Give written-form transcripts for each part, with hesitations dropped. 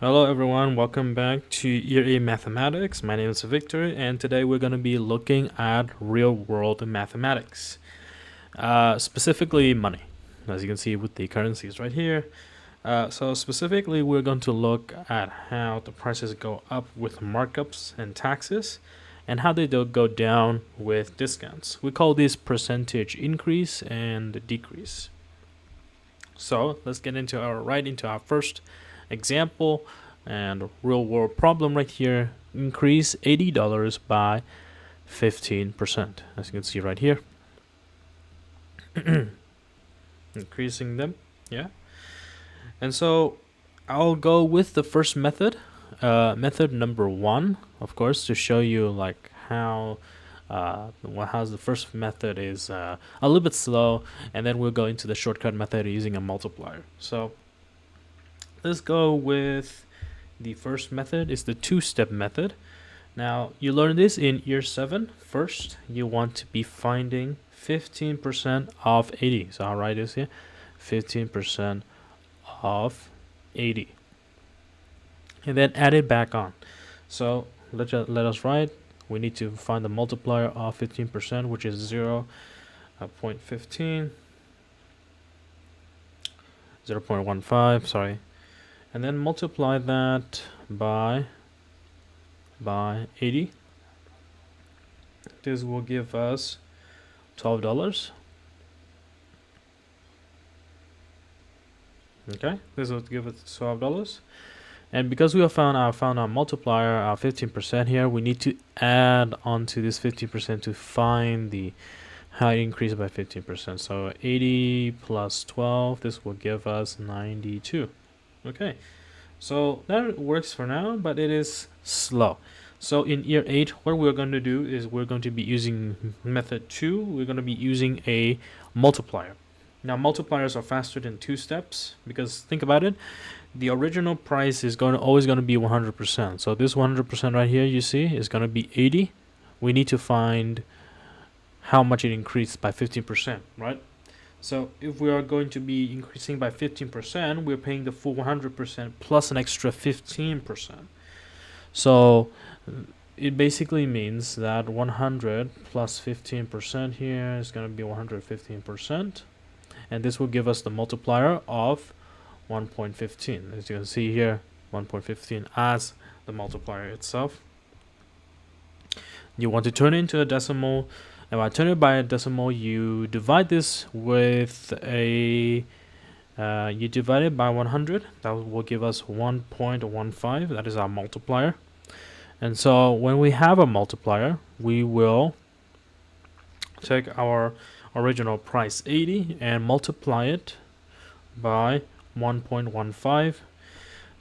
Hello everyone, welcome back to Year A Mathematics. My name is Victor, and today we're going to be looking at real-world mathematics, specifically money, as you can see with the currencies right here. So specifically, we're going to look at how the prices go up with markups and taxes, and how they do go down with discounts. We call this percentage increase and decrease. So let's get into our first example and real world problem right here. Increase $80 by 15%, as you can see right here. Increasing them, yeah. And so I'll go with the first method, method number 1, of course, to show you like how the first method is a little bit slow, and then we'll go into the shortcut method using a multiplier. So let's go with the first method. Is the two-step method. Now you learn this in year 7. First, you want to be finding 15% of 80. So I'll write this here, 15% of 80, and then add it back on. So let us write. We need to find the multiplier of 15%, which is 0.15, 0.15, sorry, and then multiply that by 80. This will give us $12. Okay, this will give us $12. And because we have found our multiplier, our 15% here, we need to add onto this 15% to find the how it increased by 15%. So 80 plus 12, this will give us 92. Okay, so that works for now, but it is slow. So in year 8, what we're going to do is we're going to be using method 2. We're going to be using a multiplier. Now multipliers are faster than 2 steps, because think about it. The original price is always going to be 100%. So this 100% right here, you see, is going to be 80. We need to find how much it increased by 15%, right? So if we are going to be increasing by 15%, we're paying the full 100% plus an extra 15%. So it basically means that 100 plus 15% here is going to be 115%. And this will give us the multiplier of 1.15. As you can see here, 1.15 as the multiplier itself. You want to turn it into a decimal, and when I turn it by a decimal, you divide this with you divide it by 100. That will give us 1.15. That is our multiplier. And so when we have a multiplier, we will take our original price 80 and multiply it by 1.15.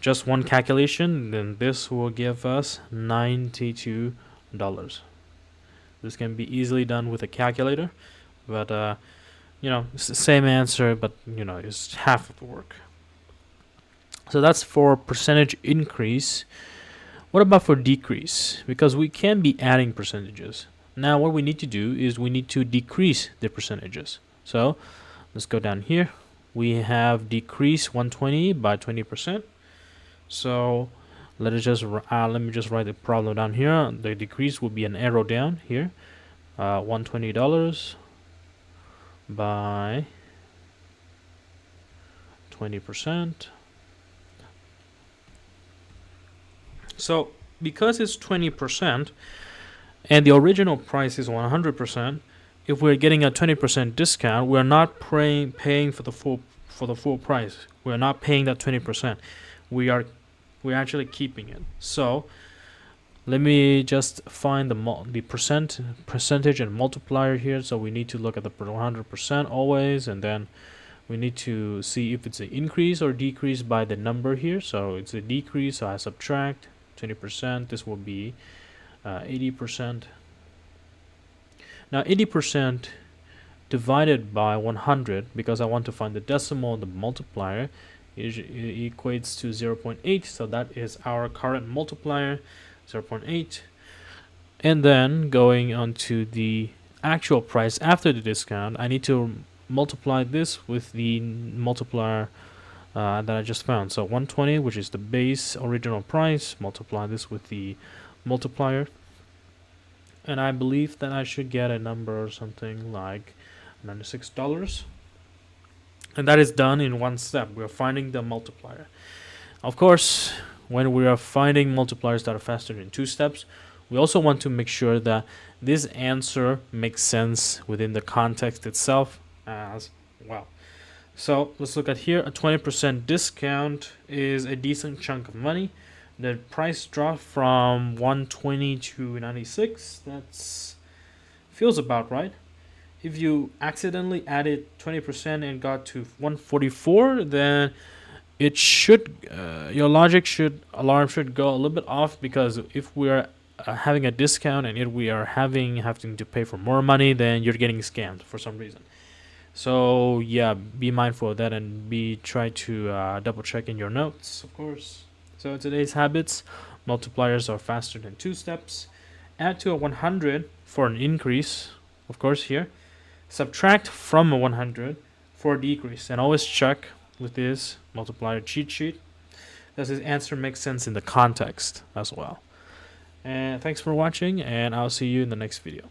Just one calculation, then this will give us $92. This can be easily done with a calculator, but it's the same answer, but it's half of the work. So that's for percentage increase. What about for decrease? Because we can be adding percentages. Now what we need to do is we need to decrease the percentages. So let's go down here. We have decreased 120 by 20%. So let me just write the problem down here. The decrease will be an arrow down here. $120 by 20%. So because it's 20% and the original price is 100%, if we're getting a 20% discount, we're not paying for the full price. We're not paying that 20%. We're actually keeping it. So let me just find the percentage and multiplier here. So we need to look at the 100% always, and then we need to see if it's an increase or decrease by the number here. So it's a decrease, so I subtract 20%. This will be 80%. Now 80% divided by 100, because I want to find the decimal, the multiplier, it equates to 0.8. So that is our current multiplier, 0.8. And then going on to the actual price after the discount, I need to multiply this with the multiplier that I just found. So 120, which is the base original price, multiply this with the multiplier, and I believe that I should get a number or something like $96. And that is done in one step. We're finding the multiplier. Of course, when we are finding multipliers that are faster in 2 steps, we also want to make sure that this answer makes sense within the context itself as well. So let's look at here. A 20% discount is a decent chunk of money. The price dropped from 120 to 96. That's feels about right. If you accidentally added 20% and got to 144, then it should your logic should alarm should go a little bit off, because if we are having a discount and if we are having to pay for more money, then you're getting scammed for some reason. So yeah, be mindful of that and try to double check in your notes, of course. So today's habits: multipliers are faster than 2 steps. Add to a 100 for an increase, of course here. Subtract from a 100 for a decrease, and always check with this multiplier cheat sheet does this answer make sense in the context as well. And thanks for watching, and I'll see you in the next video.